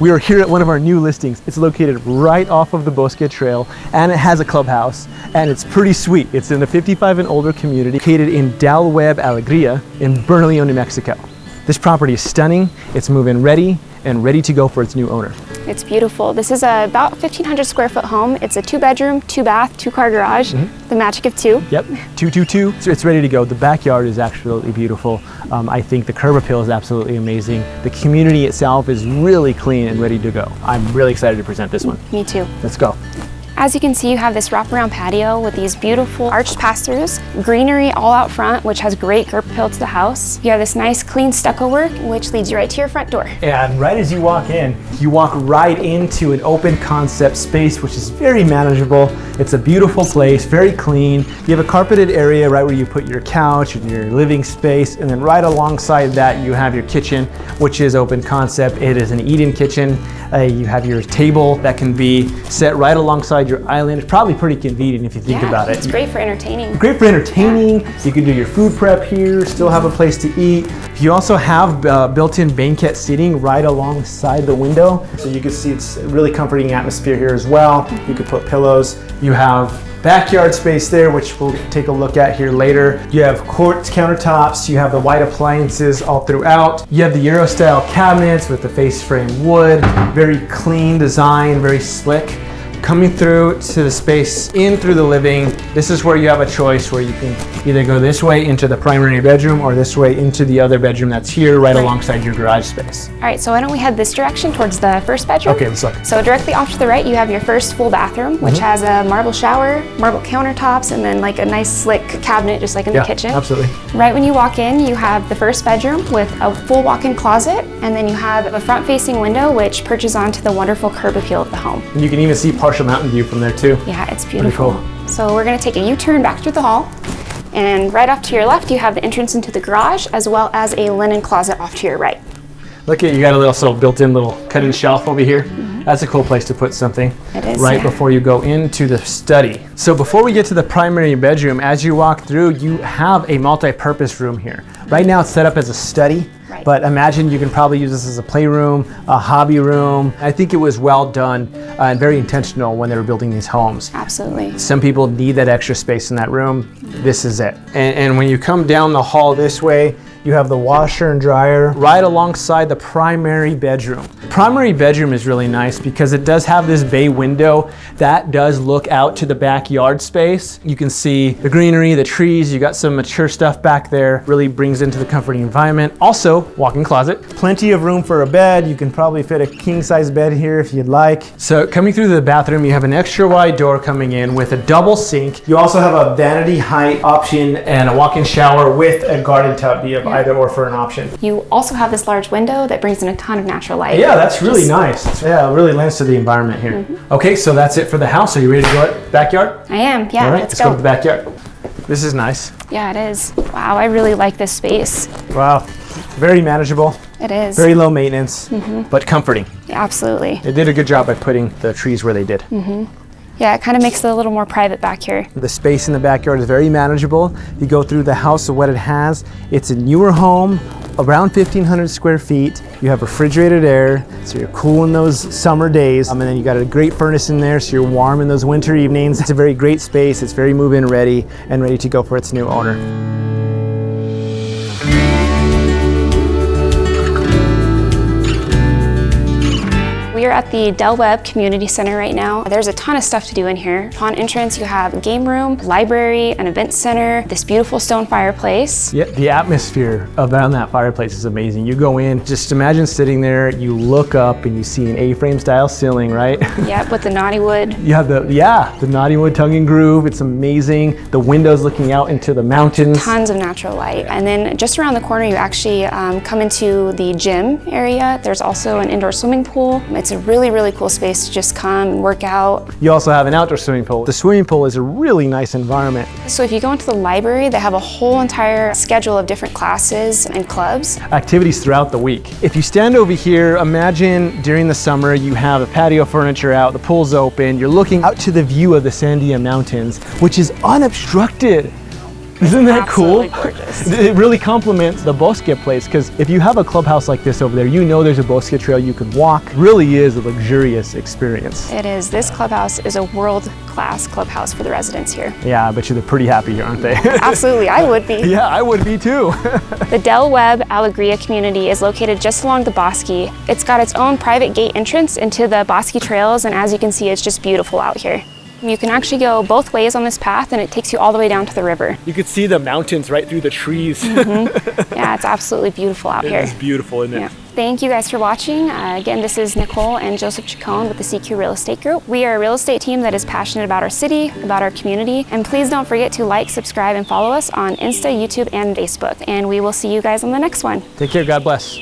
We are here at one of our new listings. It's located right off of the Bosque Trail, and it has a clubhouse, and it's pretty sweet. It's in the 55 and older community, located in Webb Alegria in Bernalillo, New Mexico. This property is stunning. It's move-in ready and ready to go for its new owner. It's beautiful. This is about 1,500 square foot home. It's a 2-bedroom, 2-bath, 2-car garage, the magic of 2. Yep, 222. So it's ready to go. The backyard is absolutely beautiful. I think the curb appeal is absolutely amazing. The community itself is really clean and ready to go. I'm really excited to present this one. Me too. Let's go. As you can see, you have this wraparound patio with these beautiful arched pass-throughs, greenery all out front, which has great curb appeal to the house. You have this nice clean stucco work, which leads you right to your front door. And right as you walk in, you walk right into an open concept space, which is very manageable. It's a beautiful place, very clean. You have a carpeted area right where you put your couch and your living space, and then right alongside that, you have your kitchen, which is open concept. It is an eat-in kitchen. You have your table that can be set right alongside your island. It's probably pretty convenient if you think about it. It's great for entertaining. Great for entertaining. Yeah. You can do your food prep here, still have a place to eat. You also have built-in banquette seating right alongside the window. So you can see it's a really comforting atmosphere here as well. You could put pillows. You have backyard space there, which we'll take a look at here later. You have quartz countertops. You have the white appliances all throughout. You have the Euro style cabinets with the face frame wood. Very clean design, very slick. Coming through to the space in through the living, this is where you have a choice where you can either go this way into the primary bedroom or this way into the other bedroom that's here right alongside your garage space. All right, so why don't we head this direction towards the first bedroom? Okay, let's look. So directly off to the right, you have your first full bathroom, which has a marble shower, marble countertops, and then like a nice slick cabinet, just like in the kitchen. Absolutely. Right when you walk in, you have the first bedroom with a full walk-in closet, and then you have a front-facing window, which perches onto the wonderful curb appeal of the home. And you can even see partial mountain view from there too. Yeah, it's beautiful. Pretty cool. So we're gonna take a U-turn back through the hall, and right off to your left, you have the entrance into the garage, as well as a linen closet off to your right. Look at, you got a little built-in little cut-in shelf over here. That's a cool place to put something. It is, right before you go into the study. So before we get to the primary bedroom, as you walk through, you have a multi-purpose room here. Right now it's set up as a study, but imagine you can probably use this as a playroom, a hobby room. I think it was well done and very intentional when they were building these homes. Absolutely. Some people need that extra space in that room. This is it. And when you come down the hall this way, you have the washer and dryer right alongside the primary bedroom. Primary bedroom is really nice because it does have this bay window that does look out to the backyard space. You can see the greenery, the trees, you got some mature stuff back there, really brings into the comforting environment. Also, walk-in closet, plenty of room for a bed. You can probably fit a king-size bed here if you'd like. So coming through the bathroom, you have an extra wide door coming in with a double sink. You also have a vanity height option and a walk-in shower with a garden tub. You have either or for an option. You also have this large window that brings in a ton of natural light. Yeah, that's really nice. Yeah, it really lends to the environment here. Okay, so that's it for the house. Are you ready to go to the backyard? I am, yeah. All right, let's go to the backyard. This is nice. Yeah, it is. Wow, I really like this space. Wow, very manageable. It is. Very low maintenance, but comforting. Yeah, absolutely. They did a good job by putting the trees where they did. Yeah, it kind of makes it a little more private back here. The space in the backyard is very manageable. You go through the house of what it has. It's a newer home, around 1,500 square feet. You have refrigerated air, so you're cool in those summer days. And then you got a great furnace in there, so you're warm in those winter evenings. It's a very great space. It's very move-in ready and ready to go for its new owner. We are at the Webb Community Center right now. There's a ton of stuff to do in here. Upon entrance, you have a game room, library, an event center, this beautiful stone fireplace. Yeah, the atmosphere around that fireplace is amazing. You go in, just imagine sitting there, you look up and you see an A-frame style ceiling, right? Yep, with the knotty wood. You have the knotty wood tongue and groove. It's amazing. The windows looking out into the mountains. Tons of natural light. And then just around the corner, you actually come into the gym area. There's also an indoor swimming pool. It's a really, really cool space to just come and work out. You also have an outdoor swimming pool. The swimming pool is a really nice environment. So if you go into the library, they have a whole entire schedule of different classes and clubs. Activities throughout the week. If you stand over here, imagine during the summer, you have the patio furniture out, the pool's open, you're looking out to the view of the Sandia Mountains, which is unobstructed. Isn't that cool? Absolutely gorgeous. It really complements the Bosque place, because if you have a clubhouse like this over there, you know there's a Bosque trail you could walk. It really is a luxurious experience. It is. This clubhouse is a world-class clubhouse for the residents here. Yeah, I bet you they're pretty happy here, aren't they? Absolutely, I would be. Yeah, I would be too. The Webb Alegria community is located just along the Bosque. It's got its own private gate entrance into the Bosque trails, and as you can see, it's just beautiful out here. You can actually go both ways on this path, and it takes you all the way down to the river. You could see the mountains right through the trees. Yeah, it's absolutely beautiful out here. It's beautiful, isn't it? Yeah. Thank you guys for watching. Again, this is Nicole and Joseph Chacon with the CQ Real Estate Group. We are a real estate team that is passionate about our city, about our community, and please don't forget to like, subscribe, and follow us on Insta, YouTube, and Facebook. And we will see you guys on the next one. Take care, God bless.